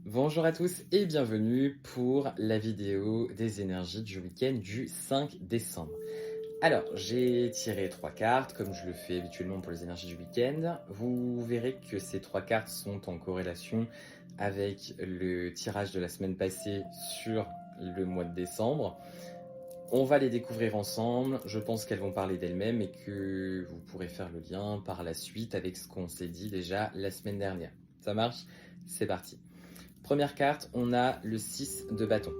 Bonjour à tous et bienvenue pour la vidéo des énergies du week-end du 5 décembre. Alors, j'ai tiré 3 cartes, comme je le fais habituellement pour les énergies du week-end. Vous verrez que ces 3 cartes sont en corrélation avec le tirage de la semaine passée sur le mois de décembre. On va les découvrir ensemble, je pense qu'elles vont parler d'elles-mêmes et que vous pourrez faire le lien par la suite avec ce qu'on s'est dit déjà la semaine dernière. Ça marche? C'est parti. Première carte, on a le 6 de bâton.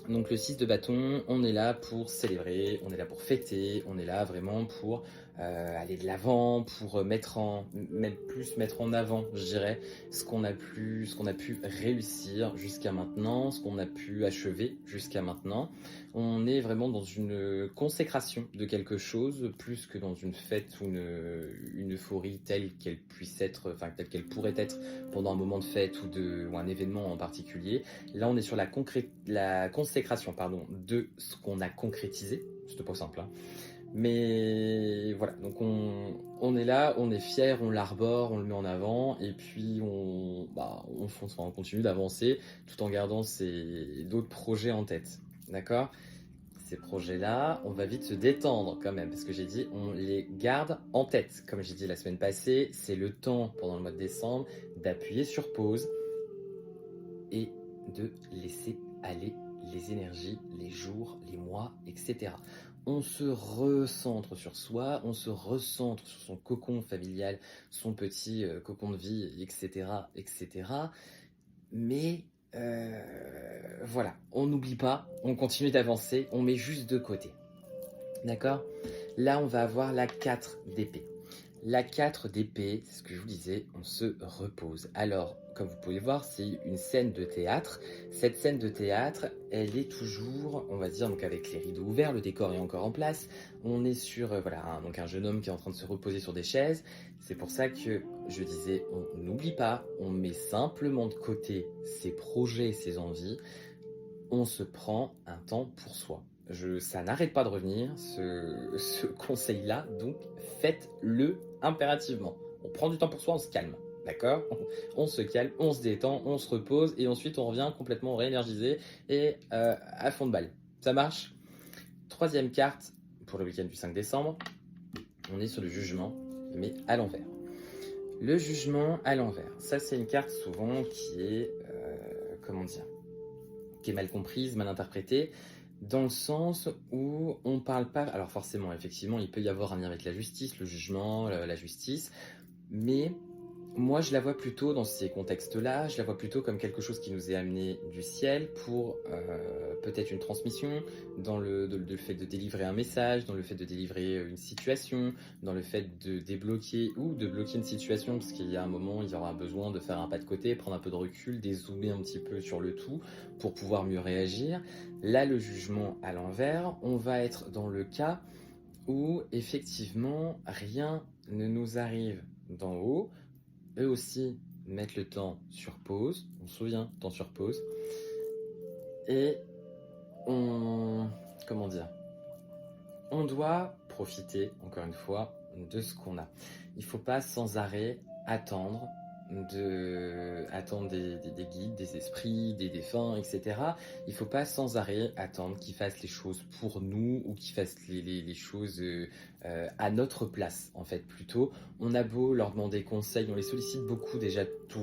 Donc le 6 de bâton, on est là pour célébrer, on est là pour fêter, on est là vraiment pour aller de l'avant, pour même plus mettre en avant, je dirais, ce qu'on a pu réussir jusqu'à maintenant, ce qu'on a pu achever jusqu'à maintenant. On est vraiment dans une consécration de quelque chose, plus que dans une fête ou une euphorie telle qu'elle puisse être, enfin telle qu'elle pourrait être pendant un moment de fête ou un événement en particulier. Là, on est sur la consécration de ce qu'on a concrétisé. C'était pas simple, hein. Mais voilà, donc on est là, on est fier, on l'arbore, on le met en avant, et puis on fonce, enfin, on continue d'avancer tout en gardant d'autres projets en tête. D'accord? Ces projets-là, on va vite se détendre quand même, parce que j'ai dit on les garde en tête. Comme j'ai dit la semaine passée, c'est le temps pendant le mois de décembre d'appuyer sur pause et de laisser aller les énergies, les jours, les mois, etc. On se recentre sur soi, on se recentre sur son cocon familial, son petit cocon de vie, etc., etc. Mais voilà, on n'oublie pas, on continue d'avancer, on met juste de côté. D'accord? Là, on va avoir la 4 d'épée. La 4 d'épée, c'est ce que je vous disais, on se repose. Alors, comme vous pouvez voir, c'est une scène de théâtre. Cette scène de théâtre, elle est toujours, on va dire, donc avec les rideaux ouverts, le décor est encore en place. On est sur donc un jeune homme qui est en train de se reposer sur des chaises. C'est pour ça que je disais, on n'oublie pas, on met simplement de côté ses projets, ses envies. On se prend un temps pour soi. Ça n'arrête pas de revenir, ce conseil-là, donc faites-le impérativement. On prend du temps pour soi, on se calme, d'accord? On se calme, on se détend, on se repose, et ensuite on revient complètement réénergisé et à fond de balle. Ça marche? Troisième carte pour le week-end du 5 décembre, on est sur le jugement, mais à l'envers. Le jugement à l'envers, ça c'est une carte souvent qui est, comment dire, qui est mal comprise, mal interprétée, dans le sens où on parle pas. Alors forcément, effectivement, il peut y avoir un lien avec la justice, le jugement, la justice, mais moi je la vois plutôt dans ces contextes-là, je la vois plutôt comme quelque chose qui nous est amené du ciel pour peut-être une transmission, dans le fait de délivrer un message, dans le fait de délivrer une situation, dans le fait de débloquer ou de bloquer une situation, parce qu'il y a un moment, il y aura besoin de faire un pas de côté, prendre un peu de recul, dézoomer un petit peu sur le tout pour pouvoir mieux réagir. Là, le jugement à l'envers, on va être dans le cas où effectivement rien ne nous arrive d'en haut. Eux aussi mettent le temps sur pause, on se souvient, temps sur pause, et on, comment dire, on doit profiter, encore une fois, de ce qu'on a. Il ne faut pas sans arrêt attendre attendre des guides, des esprits, des défunts, etc. Il ne faut pas sans arrêt attendre qu'ils fassent les choses pour nous ou qu'ils fassent les choses à notre place, en fait, plutôt. On a beau leur demander conseil, on les sollicite beaucoup déjà tout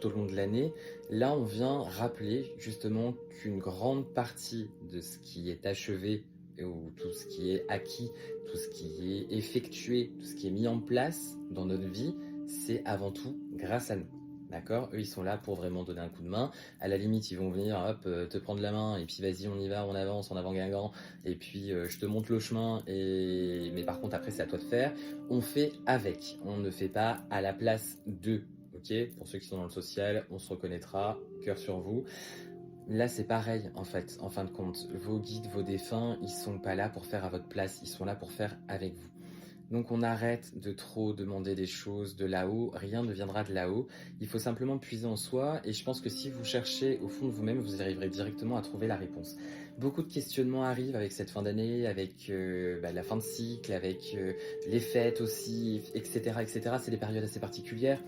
au long de l'année. Là, on vient rappeler justement qu'une grande partie de ce qui est achevé ou tout ce qui est acquis, tout ce qui est effectué, tout ce qui est mis en place dans notre vie, c'est avant tout grâce à nous. D'accord? Eux, ils sont là pour vraiment donner un coup de main. À la limite, ils vont venir, hop, te prendre la main, et puis vas-y, on y va, on avance, en avant Guingamp, et puis je te montre le chemin, mais par contre, après, c'est à toi de faire. On fait avec, on ne fait pas à la place d'eux. Ok? Pour ceux qui sont dans le social, on se reconnaîtra, cœur sur vous. Là, c'est pareil, en fait, en fin de compte. Vos guides, vos défunts, ils sont pas là pour faire à votre place, ils sont là pour faire avec vous. Donc on arrête de trop demander des choses de là-haut, rien ne viendra de là-haut. Il faut simplement puiser en soi, et je pense que si vous cherchez au fond de vous-même, vous arriverez directement à trouver la réponse. Beaucoup de questionnements arrivent avec cette fin d'année, avec la fin de cycle, avec les fêtes aussi, etc., etc. C'est des périodes assez particulières.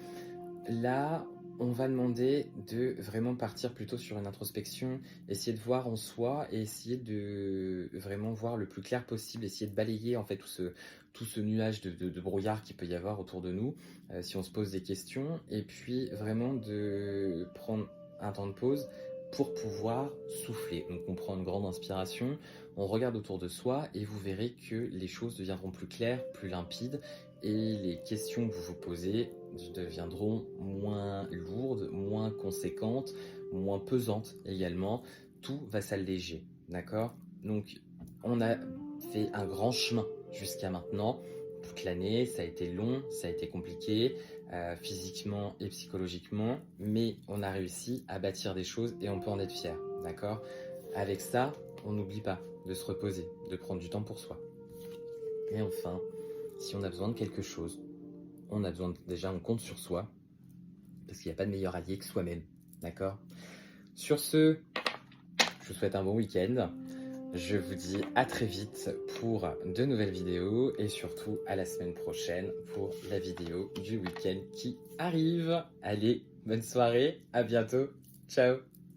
Là, on va demander de vraiment partir plutôt sur une introspection, essayer de voir en soi et essayer de vraiment voir le plus clair possible, essayer de balayer en fait tout ce nuage de brouillard qu'il peut y avoir autour de nous, si on se pose des questions, et puis vraiment de prendre un temps de pause pour pouvoir souffler. Donc on prend une grande inspiration, on regarde autour de soi et vous verrez que les choses deviendront plus claires, plus limpides, et les questions que vous vous posez deviendront moins lourdes, moins conséquentes, moins pesantes également. Tout va s'alléger, d'accord? Donc, on a fait un grand chemin jusqu'à maintenant. Toute l'année, ça a été long, ça a été compliqué, physiquement et psychologiquement, mais on a réussi à bâtir des choses et on peut en être fier, d'accord? Avec ça, on n'oublie pas de se reposer, de prendre du temps pour soi. Et enfin, si on a besoin de quelque chose, déjà on compte sur soi, parce qu'il n'y a pas de meilleur allié que soi-même, d'accord? Sur ce, je vous souhaite un bon week-end. Je vous dis à très vite pour de nouvelles vidéos et surtout à la semaine prochaine pour la vidéo du week-end qui arrive. Allez, bonne soirée, à bientôt, ciao!